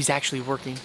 he's actually working.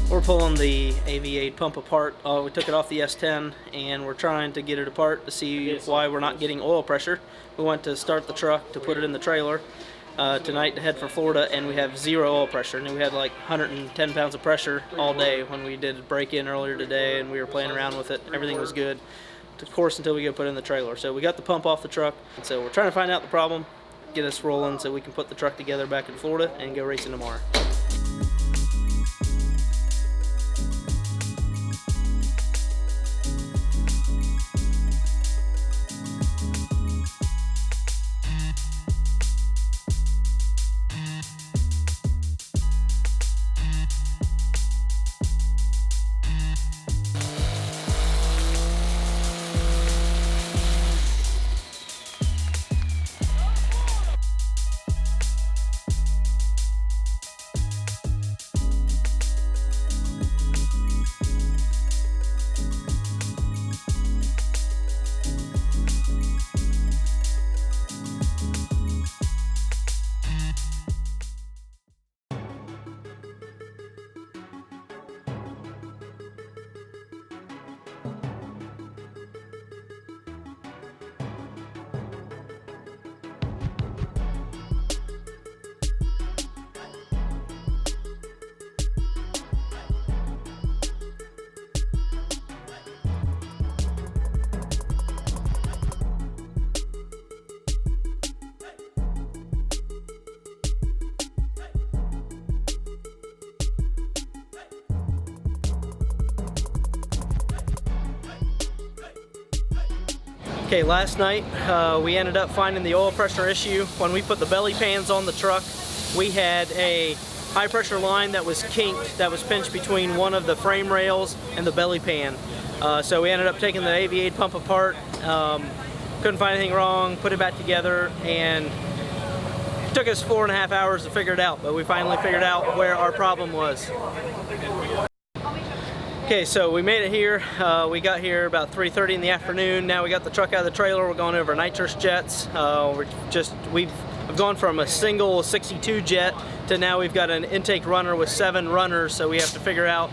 We're pulling the AV8 pump apart. We took it off the S10 and we're trying to get it apart to see why we're not getting oil pressure. We went to start the truck to put it in the trailer tonight to head for Florida, and we have 0 oil pressure. And we had like 110 pounds of pressure all day when we did a break-in earlier today, and we were playing around with it. Everything was good, of course, until we get put in the trailer. So we got the pump off the truck, so we're trying to find out the problem, get us rolling so we can put the truck together back in Florida and go racing tomorrow. Okay, last night we ended up finding the oil pressure issue. When we put the belly pans on the truck, we had a high pressure line that was kinked, that was pinched between one of the frame rails and the belly pan. So we ended up taking the AV8 pump apart, couldn't find anything wrong, put it back together, and it took us 4.5 hours to figure it out, but we finally figured out where our problem was. Okay, so we made it here. We got here about 3:30 in the afternoon. Now we got the truck out of the trailer. We're going over nitrous jets. We've gone from a single 62 jet to now we've got an intake runner with 7 runners. So we have to figure out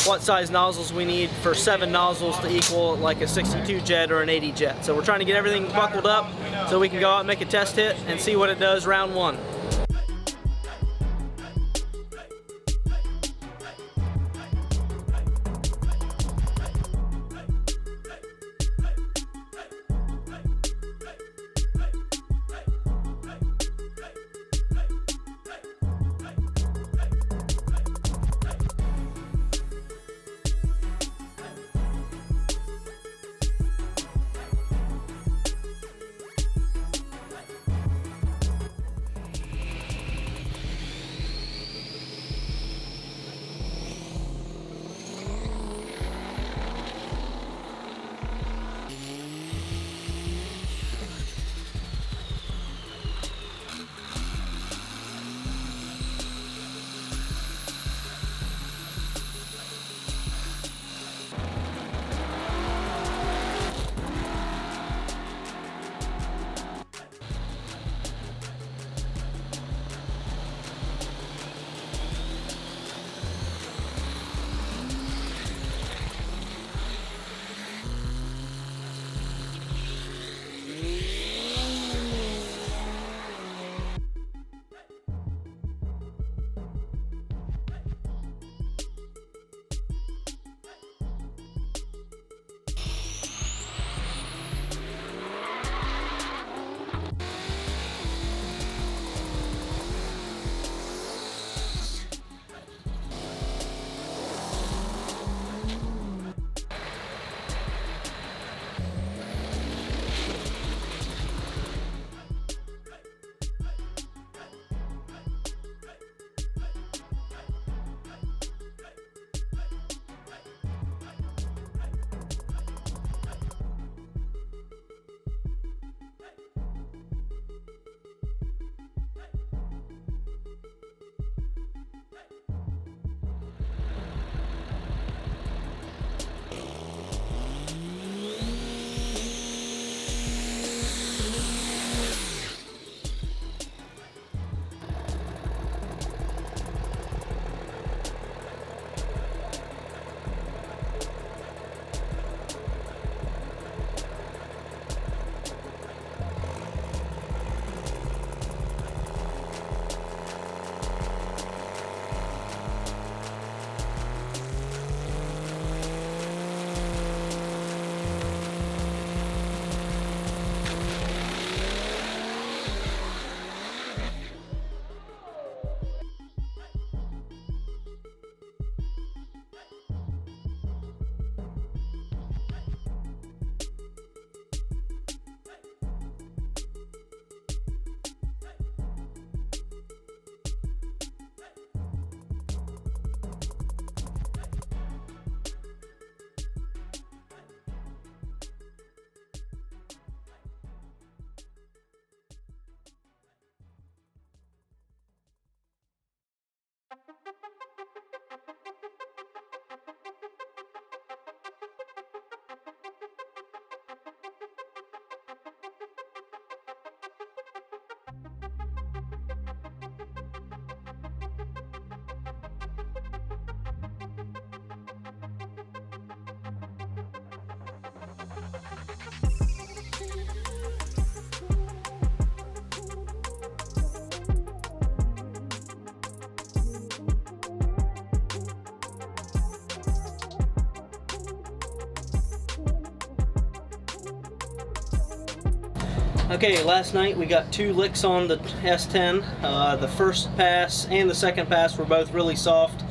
what size nozzles we need for 7 nozzles to equal like a 62 jet or an 80 jet. So we're trying to get everything buckled up so we can go out and make a test hit and see what it does round 1. Okay, last night we got 2 licks on the S10. The first pass and the second pass were both really soft.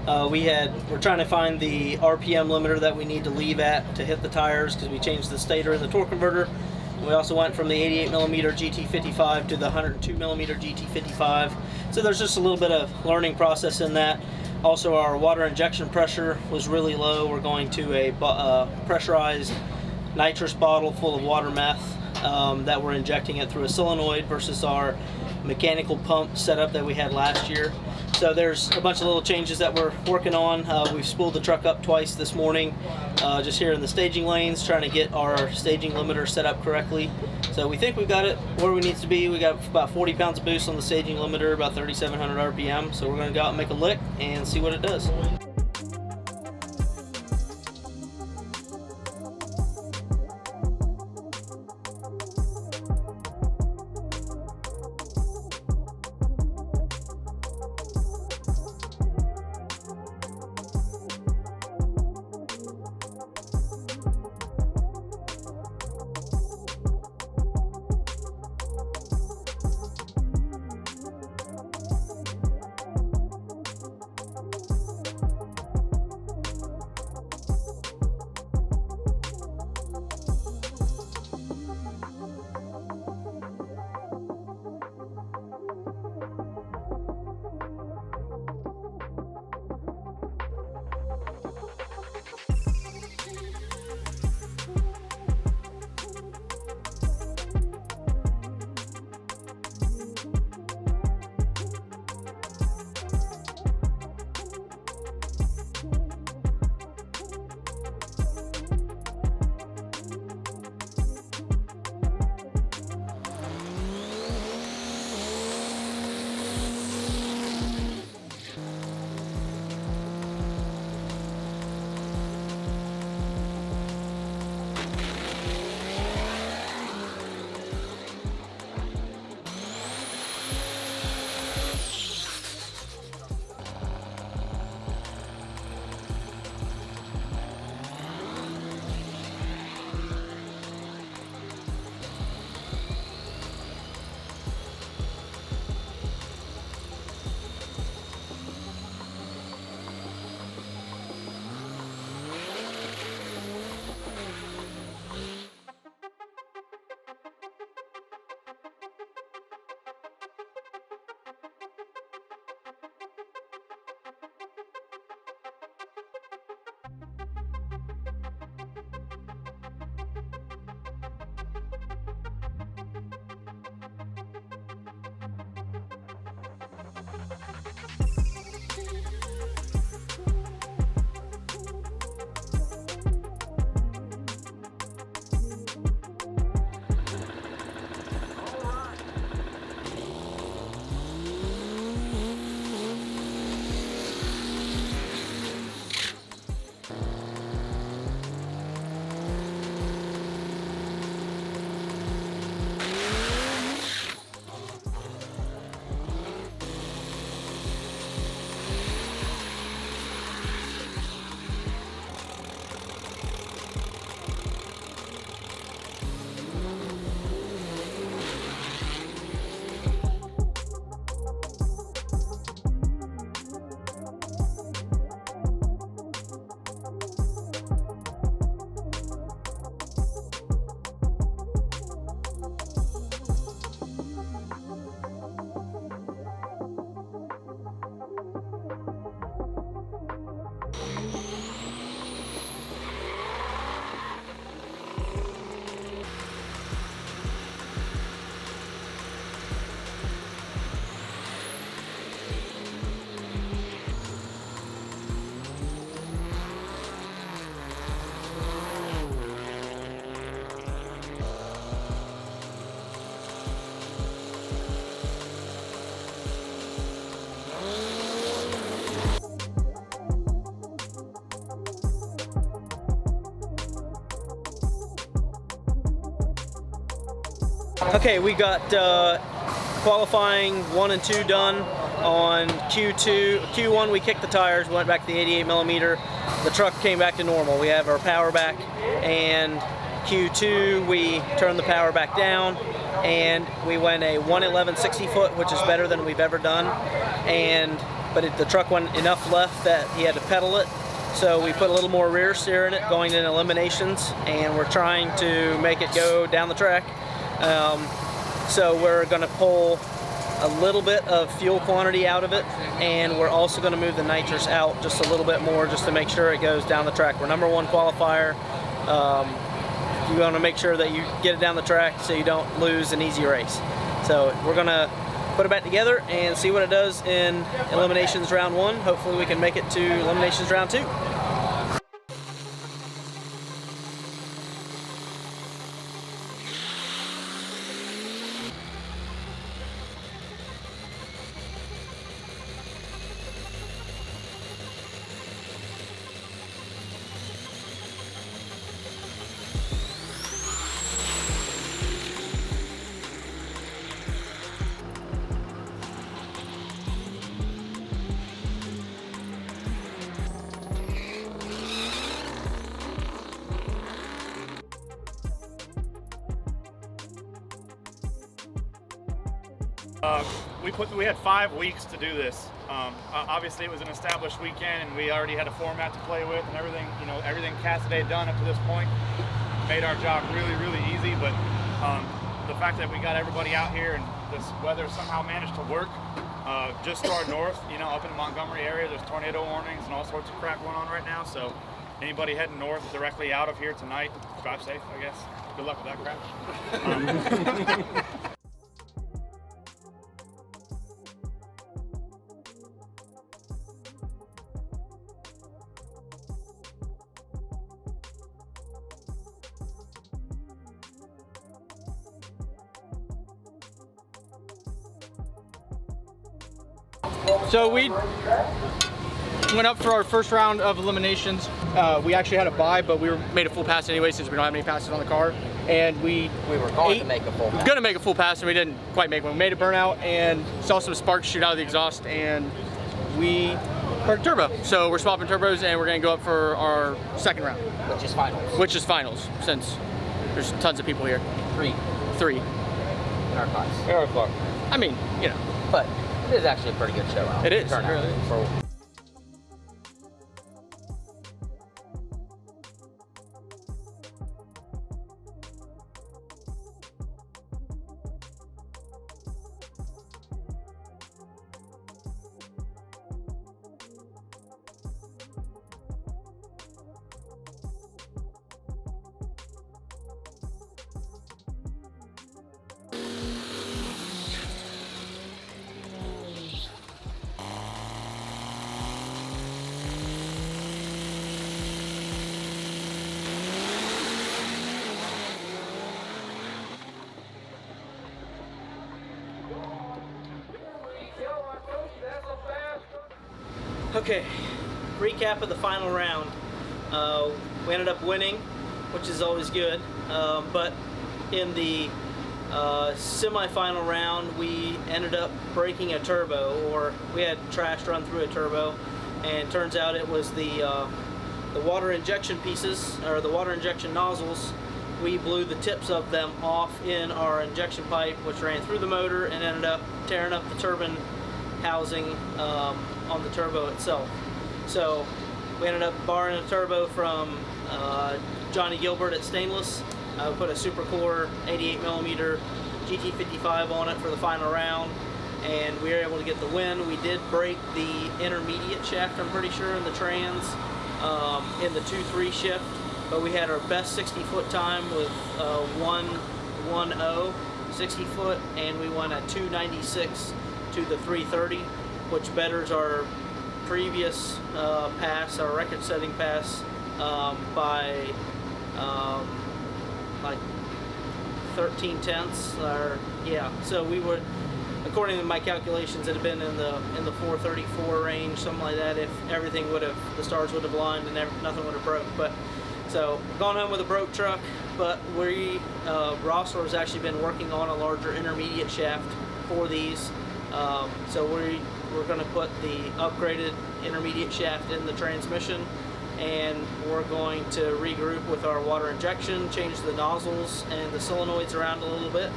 We're trying to find the RPM limiter that we need to leave at to hit the tires, because we changed the stator and the torque converter. And we also went from the 88mm GT55 to the 102mm GT55. So there's just a little bit of learning process in that. Also, our water injection pressure was really low. We're going to a pressurized nitrous bottle full of water meth that we're injecting it through a solenoid versus our mechanical pump setup that we had last year. So there's a bunch of little changes that we're working on. We've spooled the truck up twice this morning, just here in the staging lanes, trying to get our staging limiter set up correctly. So we think we've got it where we need to be. We got about 40 pounds of boost on the staging limiter, about 3,700 RPM. So we're going to go out and make a lick and see what it does. Okay, we got qualifying 1 and 2 done on Q2. Q1 we kicked the tires, went back to the 88mm. The truck came back to normal. We have our power back, and Q2 we turned the power back down. and we went a 111 60 foot, which is better than we've ever done. But the truck went enough left that he had to pedal it. So we put a little more rear steer in it, going in eliminations, and we're trying to make it go down the track. So we're going to pull a little bit of fuel quantity out of it, and we're also going to move the nitrous out just a little bit more, just to make sure it goes down the track. We're #1 qualifier. You want to make sure that you get it down the track so you don't lose an easy race. So we're going to put it back together and see what it does in eliminations round 1. Hopefully we can make it to eliminations round 2. We had 5 weeks to do this. Obviously, it was an established weekend, and we already had a format to play with, and everything. You know, everything Cassidy had done up to this point made our job really, really easy. But the fact that we got everybody out here and this weather somehow managed to work, just to our north, you know, up in the Montgomery area, there's tornado warnings and all sorts of crap going on right now. So anybody heading north directly out of here tonight, drive safe, I guess. Good luck with that crap. So we went up for our first round of eliminations. We actually had a bye, but we made a full pass anyway since we don't have any passes on the car. And we were going to make a full pass, and we didn't quite make one. We made a burnout and saw some sparks shoot out of the exhaust, and we heard a turbo. So we're swapping turbos, and we're going to go up for our second round. Which is finals. Which is finals, since there's tons of people here. Three. In our class. I mean, you know. But it is actually a pretty good show out. It is. Okay, recap of the final round. We ended up winning, which is always good, but in the semi-final round we ended up breaking a turbo, or we had trash run through a turbo, and turns out it was the water injection pieces, or the water injection nozzles. We blew the tips of them off in our injection pipe, which ran through the motor and ended up tearing up the turbine housing on the turbo itself. So we ended up borrowing a turbo from Johnny Gilbert at Stainless. We put a Supercore 88mm GT55 on it for the final round, and we were able to get the win. We did break the intermediate shaft, I'm pretty sure, in the trans in the 2-3 shift, but we had our best 60-foot time with 1:10 60 foot, and we won a 2:96 to the 3:30, which betters our previous pass, our record-setting pass, by like 13 tenths. Or yeah, so we would, according to my calculations, it had been in the 434 range, something like that, if everything would have, the stars would have aligned and nothing would have broke. But so gone home with a broke truck, but Rossler has actually been working on a larger intermediate shaft for these. So we're going to put the upgraded intermediate shaft in the transmission, and we're going to regroup with our water injection, change the nozzles and the solenoids around a little bit,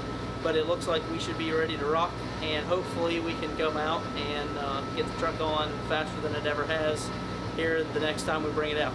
but it looks like we should be ready to rock, and hopefully we can come out and get the truck on faster than it ever has here the next time we bring it out.